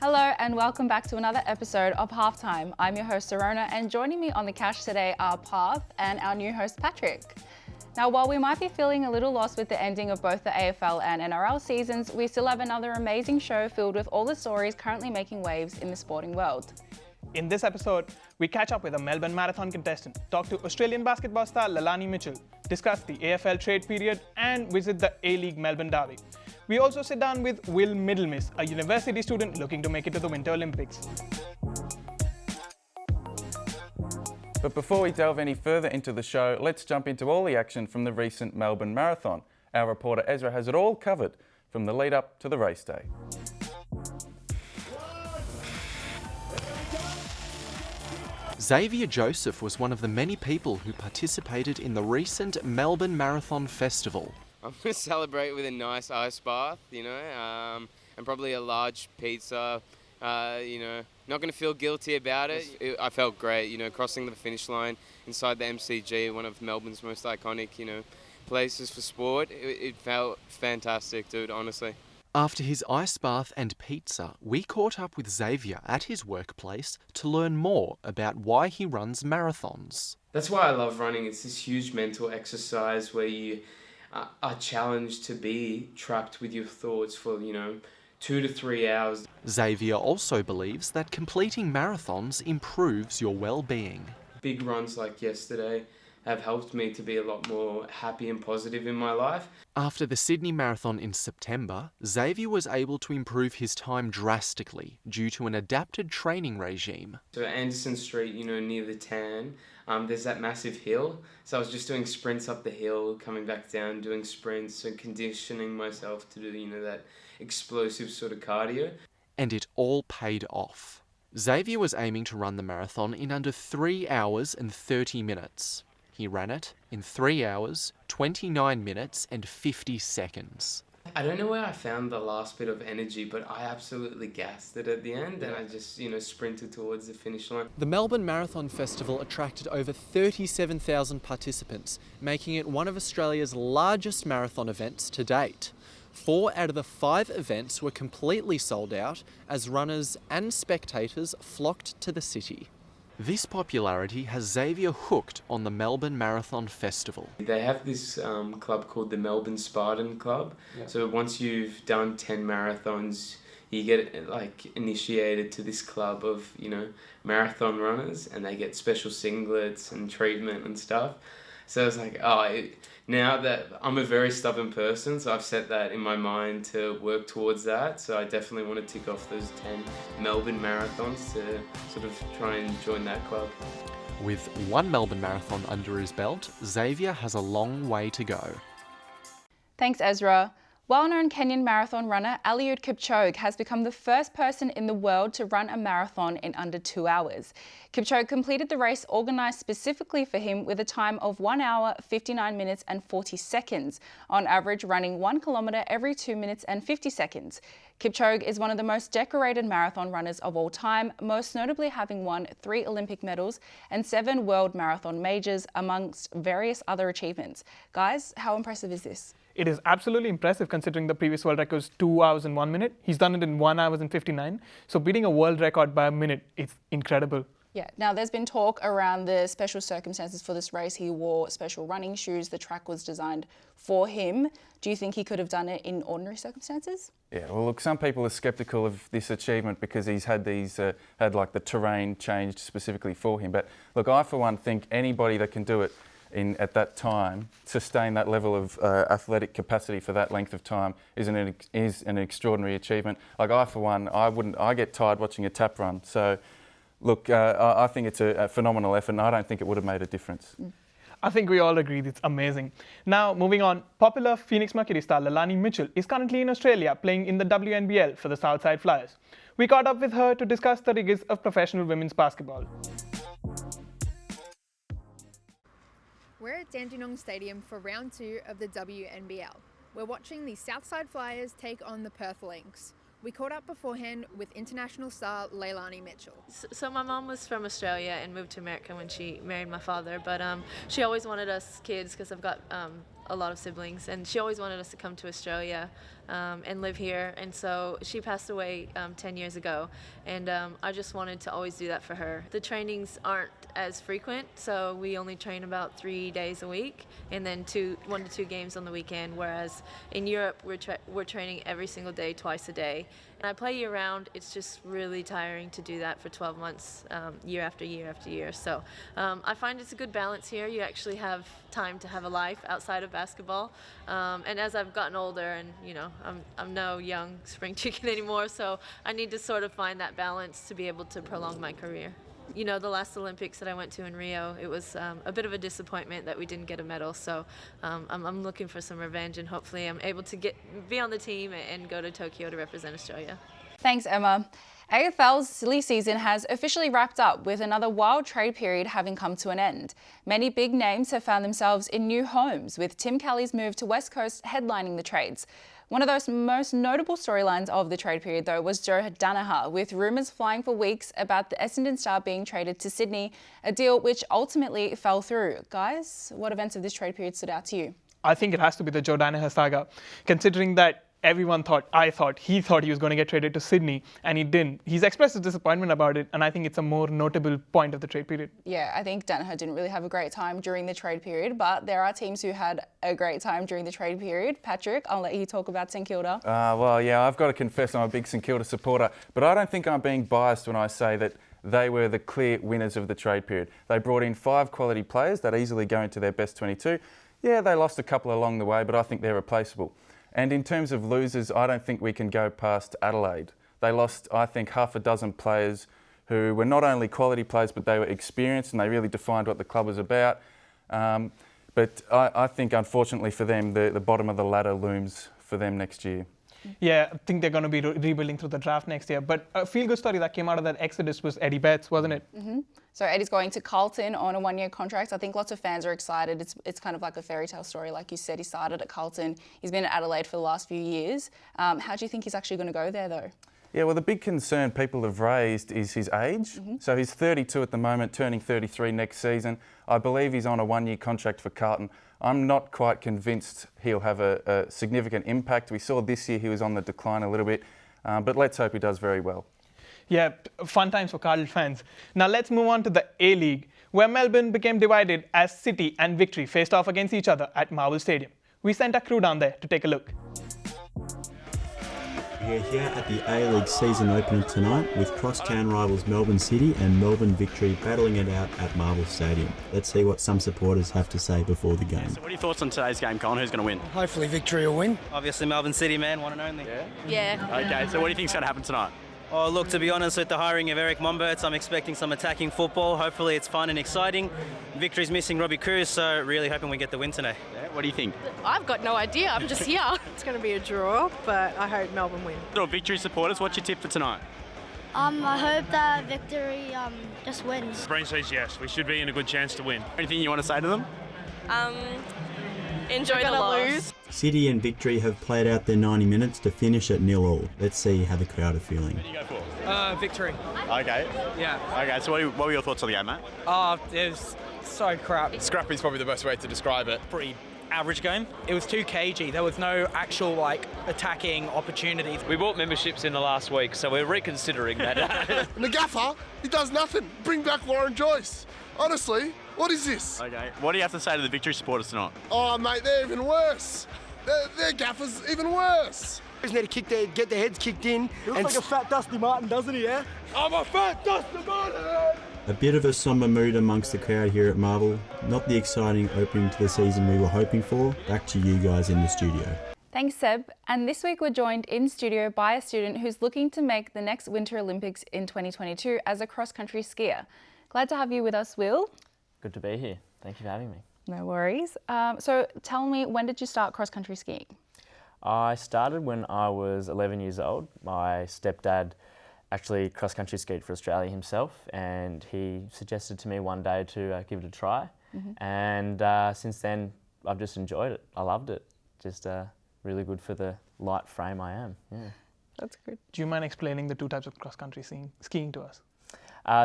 Hello and welcome back to another episode of Halftime. I'm your host Serona, and joining me on the couch today are Path and our new host Patrick. Now, while we might be feeling a little lost with the ending of both the AFL and NRL seasons, we still have another amazing show filled with all the stories currently making waves in the sporting world. In this episode, we catch up with a Melbourne Marathon contestant, talk to Australian basketball star Lelani Mitchell, discuss the AFL trade period, and visit the A-League Melbourne Derby. We also sit down with Will Middlemiss, a university student looking to make it to the Winter Olympics. But before we delve any further into the show, let's jump into all the action from the recent Melbourne Marathon. Our reporter Ezra has it all covered from the lead up to the race day. Xavier Joseph was one of the many people who participated in the recent Melbourne Marathon Festival. I'm going to celebrate with a nice ice bath, and probably a large pizza, not going to feel guilty about it. I felt great, crossing the finish line inside the MCG, one of Melbourne's most iconic, places for sport. It felt fantastic, dude, honestly. After his ice bath and pizza, we caught up with Xavier at his workplace to learn more about why he runs marathons. That's why I love running. It's this huge mental exercise where you are challenged to be trapped with your thoughts for, 2 to 3 hours. Xavier also believes that completing marathons improves your well-being. Big runs like yesterday have helped me to be a lot more happy and positive in my life. After the Sydney Marathon in September, Xavier was able to improve his time drastically due to an adapted training regime. So Anderson Street, near the tan, there's that massive hill. So I was just doing sprints up the hill, coming back down, doing sprints and conditioning myself to do, that explosive sort of cardio. And it all paid off. Xavier was aiming to run the marathon in under 3 hours and 30 minutes. He ran it in 3 hours, 29 minutes and 50 seconds. I don't know where I found the last bit of energy, but I absolutely gassed it at the end and I just, sprinted towards the finish line. The Melbourne Marathon Festival attracted over 37,000 participants, making it one of Australia's largest marathon events to date. 4 out of the 5 events were completely sold out as runners and spectators flocked to the city. This popularity has Xavier hooked on the Melbourne Marathon Festival. They have this club called the Melbourne Spartan Club. Yeah. So once you've done 10 marathons, you get initiated to this club of, marathon runners, and they get special singlets and treatment and stuff. So it's like, now that I'm a very stubborn person, so I've set that in my mind to work towards that. So I definitely want to tick off those 10 Melbourne marathons to sort of try and join that club. With 1 Melbourne Marathon under his belt, Xavier has a long way to go. Thanks, Ezra. Well-known Kenyan marathon runner Eliud Kipchoge has become the first person in the world to run a marathon in under 2 hours. Kipchoge completed the race organised specifically for him with a time of 1 hour, 59 minutes and 40 seconds, on average running 1 kilometre every 2 minutes and 50 seconds. Kipchoge is one of the most decorated marathon runners of all time, most notably having won 3 Olympic medals and 7 world marathon majors, amongst various other achievements. Guys, how impressive is this? It is absolutely impressive considering the previous world record was 2 hours and 1 minute. He's done it in 1 hour and 59. So beating a world record by a minute, it's incredible. Yeah, now there's been talk around the special circumstances for this race. He wore special running shoes. The track was designed for him. Do you think he could have done it in ordinary circumstances? Yeah, well, look, some people are sceptical of this achievement because he's had the terrain changed specifically for him. But look, I for one think anybody that can do it at that time, sustain that level of athletic capacity for that length of time is an extraordinary achievement. Like I for one, I get tired watching a tap run. So look, I think it's a phenomenal effort and I don't think it would have made a difference. I think we all agree it's amazing. Now, moving on, popular Phoenix Mercury star Lelani Mitchell is currently in Australia playing in the WNBA for the Southside Flyers. We caught up with her to discuss the rigors of professional women's basketball. We're at Dandenong Stadium for round 2 of the WNBL. We're watching the Southside Flyers take on the Perth Lynx. We caught up beforehand with international star Lelani Mitchell. So my mom was from Australia and moved to America when she married my father, but she always wanted us kids, because I've got a lot of siblings, and she always wanted us to come to Australia and live here. And so she passed away 10 years ago, and I just wanted to always do that for her. The trainings aren't as frequent, so we only train about 3 days a week, and then 1 to 2 games on the weekend, whereas in Europe we're training every single day, twice a day. And I play year round. It's just really tiring to do that for 12 months, year after year after year. So I find it's a good balance here. You actually have time to have a life outside of basketball. And as I've gotten older, and I'm no young spring chicken anymore, so I need to sort of find that balance to be able to prolong my career. The last Olympics that I went to in Rio, it was a bit of a disappointment that we didn't get a medal. So I'm looking for some revenge, and hopefully I'm able to be on the team and go to Tokyo to represent Australia. Thanks, Emma. AFL's silly season has officially wrapped up, with another wild trade period having come to an end. Many big names have found themselves in new homes, with Tim Kelly's move to West Coast headlining the trades. One of those most notable storylines of the trade period, though, was Joe Danaher, with rumours flying for weeks about the Essendon star being traded to Sydney, a deal which ultimately fell through. Guys, what events of this trade period stood out to you? I think it has to be the Joe Danaher saga, considering that everyone he thought he was going to get traded to Sydney, and he didn't. He's expressed his disappointment about it, and I think it's a more notable point of the trade period. Yeah, I think Danaher didn't really have a great time during the trade period, but there are teams who had a great time during the trade period. Patrick, I'll let you talk about St Kilda. Well, yeah, I've got to confess I'm a big St Kilda supporter, but I don't think I'm being biased when I say that they were the clear winners of the trade period. They brought in 5 quality players that easily go into their best 22. Yeah, they lost a couple along the way, but I think they're replaceable. And in terms of losers, I don't think we can go past Adelaide. They lost, I think, half a dozen players who were not only quality players, but they were experienced and they really defined what the club was about. But I think, unfortunately for them, the bottom of the ladder looms for them next year. Yeah, I think they're going to be rebuilding through the draft next year. But a feel-good story that came out of that exodus was Eddie Betts, wasn't it? Mm-hmm. So Eddie's going to Carlton on a 1-year contract. I think lots of fans are excited. It's kind of like a fairy tale story. Like you said, he started at Carlton. He's been at Adelaide for the last few years. How do you think he's actually going to go there, though? Yeah, well, the big concern people have raised is his age. Mm-hmm. So he's 32 at the moment, turning 33 next season. I believe he's on a 1-year contract for Carlton. I'm not quite convinced he'll have a significant impact. We saw this year he was on the decline a little bit, but let's hope he does very well. Yeah, fun times for Carlton fans. Now let's move on to the A-League, where Melbourne became divided as City and Victory faced off against each other at Marvel Stadium. We sent a crew down there to take a look. We are here at the A-League season opener tonight with crosstown rivals Melbourne City and Melbourne Victory battling it out at Marvel Stadium. Let's see what some supporters have to say before the game. So what are your thoughts on today's game, Colin? Who's going to win? Hopefully Victory will win. Obviously Melbourne City, man, one and only. Yeah. Okay, so what do you think's going to happen tonight? Oh, look, to be honest, with the hiring of Eric Momberts, I'm expecting some attacking football. Hopefully it's fun and exciting. Victory's missing Robbie Cruz, so really hoping we get the win today. Yeah, what do you think? I've got no idea. I'm just here. It's going to be a draw, but I hope Melbourne win. Victory supporters, what's your tip for tonight? I hope that Victory just wins. Brain says yes. We should be in a good chance to win. Anything you want to say to them? Enjoy the loss. City and Victory have played out their 90 minutes to finish at 0-0. Let's see how the crowd are feeling. Who do you go for? Victory. Okay. Yeah. Okay, so what were your thoughts on the game, mate? It was so crap. Scrappy's probably the best way to describe it. Pretty average game. It was too cagey. There was no actual attacking opportunities. We bought memberships in the last week, so we're reconsidering that. And the gaffer, he does nothing. Bring back Warren Joyce. Honestly, what is this? Okay. What do you have to say to the Victory supporters tonight? Oh, mate, they're even worse. Their gaffer's even worse. Just need to get their heads kicked in. He looks like a fat Dusty Martin, doesn't he, yeah? I'm a fat Dusty Martin! A bit of a sombre mood amongst the crowd here at Marvel. Not the exciting opening to the season we were hoping for. Back to you guys in the studio. Thanks, Seb. And this week we're joined in studio by a student who's looking to make the next Winter Olympics in 2022 as a cross-country skier. Glad to have you with us, Will. Good to be here. Thank you for having me. No worries. So tell me, when did you start cross-country skiing? I started when I was 11 years old. My stepdad actually cross-country skied for Australia himself, and he suggested to me one day to give it a try. Mm-hmm. And since then, I've just enjoyed it. I loved it. Just really good for the light frame I am. Yeah. That's good. Do you mind explaining the two types of cross-country skiing to us?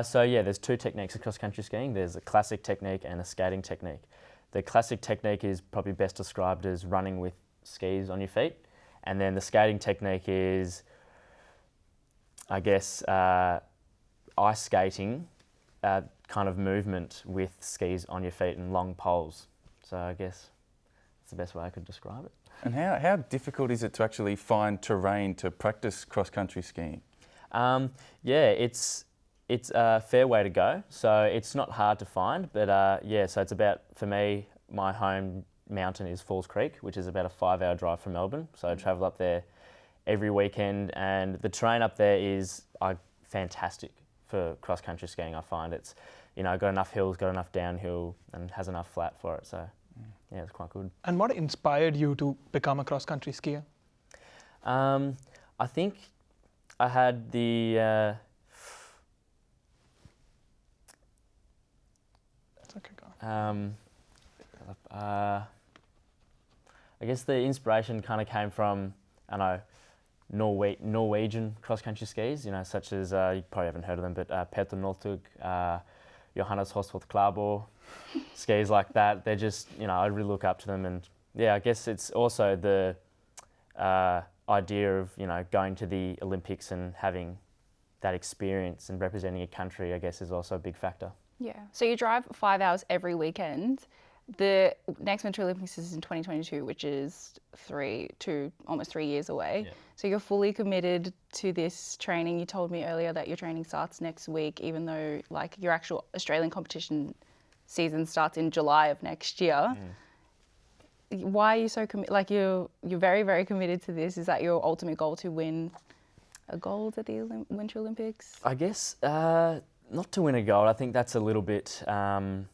So yeah, there's two techniques of cross-country skiing. There's a classic technique and a skating technique. The classic technique is probably best described as running with skis on your feet, And then the skating technique is, I guess, ice skating kind of movement with skis on your feet and long poles. So I guess that's the best way I could describe it. And how difficult is it to actually find terrain to practice cross-country skiing? Yeah, it's a fair way to go. So it's not hard to find, but yeah, so it's about, for me, my home mountain is Falls Creek, which is about a 5-hour drive from Melbourne. So I travel up there every weekend, and the terrain up there is fantastic for cross-country skiing. I find it's, got enough hills, got enough downhill, and has enough flat for it. So yeah, it's quite good. And what inspired you to become a cross-country skier? I think I had the That's okay, go on. I guess the inspiration kind of came from, Norwegian cross-country skis, such as, you probably haven't heard of them, but Petter Northug, Johannes Hosvold Klæbo, skis like that. They're just, I really look up to them, and yeah, I guess it's also the idea of, going to the Olympics and having that experience and representing a country, I guess, is also a big factor. Yeah. So you drive 5 hours every weekend. The next Winter Olympics is in 2022, which is almost 3 years away. Yeah. So you're fully committed to this training. You told me earlier that your training starts next week, even though your actual Australian competition season starts in July of next year. Why are you so committed? You're very, very committed to this. Is that your ultimate goal, to win a gold at the Winter Olympics? I guess not to win a gold. I think that's a little bit out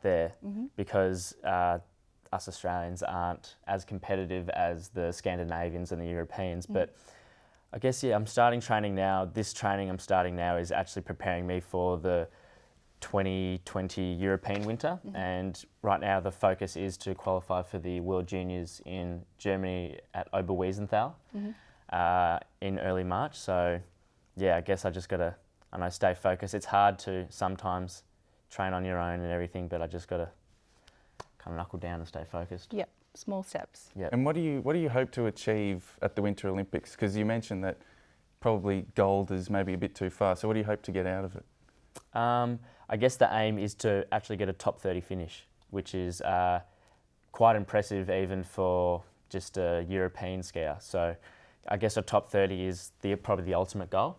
there, because us Australians aren't as competitive as the Scandinavians and the Europeans. But I guess, yeah, I'm starting training now. This training I'm starting now is actually preparing me for the 2020 European winter. And right now the focus is to qualify for the World Juniors in Germany at Oberwiesenthal in early March. So yeah, I guess I just got to, stay focused. It's hard to sometimes train on your own and everything, but I just got to kind of knuckle down and stay focused. Yep, small steps. Yep. And what do you hope to achieve at the Winter Olympics? Because you mentioned that probably gold is maybe a bit too far. So what do you hope to get out of it? I guess the aim is to actually get a top 30 finish, which is quite impressive even for just a European skier. So I guess a top 30 is probably the ultimate goal.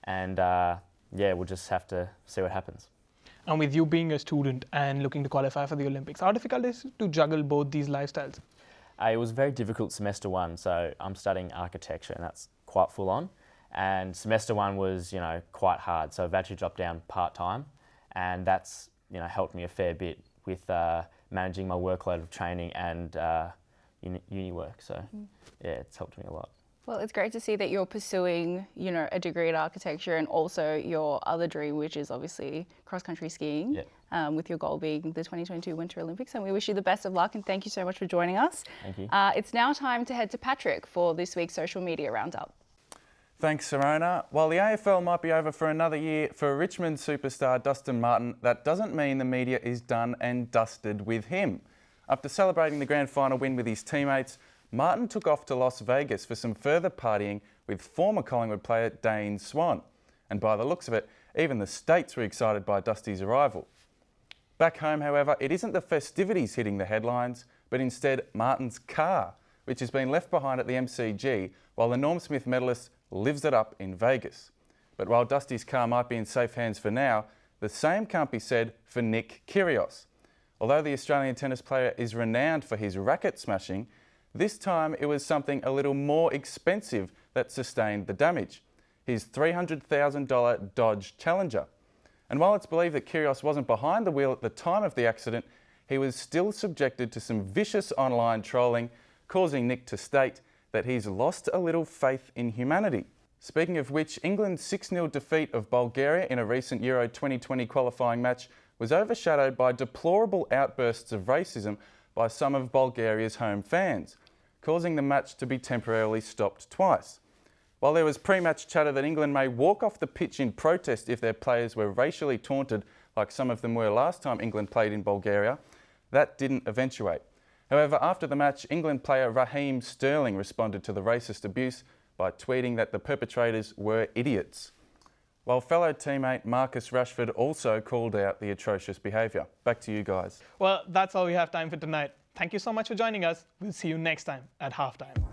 And yeah, we'll just have to see what happens. And with you being a student and looking to qualify for the Olympics, how difficult is it to juggle both these lifestyles? It was very difficult semester one. So I'm studying architecture, and that's quite full on. And semester one was, quite hard. So I've actually dropped down part-time, and that's, helped me a fair bit with managing my workload of training and uni work. So yeah, it's helped me a lot. Well, it's great to see that you're pursuing, a degree in architecture, and also your other dream, which is obviously cross-country skiing, with your goal being the 2022 Winter Olympics. And we wish you the best of luck, and thank you so much for joining us. Thank you. It's now time to head to Patrick for this week's social media roundup. Thanks, Sarona. While the AFL might be over for another year, for Richmond superstar Dustin Martin, that doesn't mean the media is done and dusted with him. After celebrating the grand final win with his teammates, Martin took off to Las Vegas for some further partying with former Collingwood player Dane Swan. And by the looks of it, even the States were excited by Dusty's arrival. Back home, however, it isn't the festivities hitting the headlines, but instead Martin's car, which has been left behind at the MCG while the Norm Smith medalist lives it up in Vegas. But while Dusty's car might be in safe hands for now, the same can't be said for Nick Kyrgios. Although the Australian tennis player is renowned for his racket smashing, this time it was something a little more expensive that sustained the damage, his $300,000 Dodge Challenger. And while it's believed that Kyrgios wasn't behind the wheel at the time of the accident, he was still subjected to some vicious online trolling, causing Nick to state that he's lost a little faith in humanity. Speaking of which, England's 6-0 defeat of Bulgaria in a recent Euro 2020 qualifying match was overshadowed by deplorable outbursts of racism by some of Bulgaria's home fans, causing the match to be temporarily stopped twice. While there was pre-match chatter that England may walk off the pitch in protest if their players were racially taunted like some of them were last time England played in Bulgaria, that didn't eventuate. However, after the match, England player Raheem Sterling responded to the racist abuse by tweeting that the perpetrators were idiots, while fellow teammate Marcus Rashford also called out the atrocious behaviour. Back to you guys. Well, that's all we have time for tonight. Thank you so much for joining us. We'll see you next time at halftime.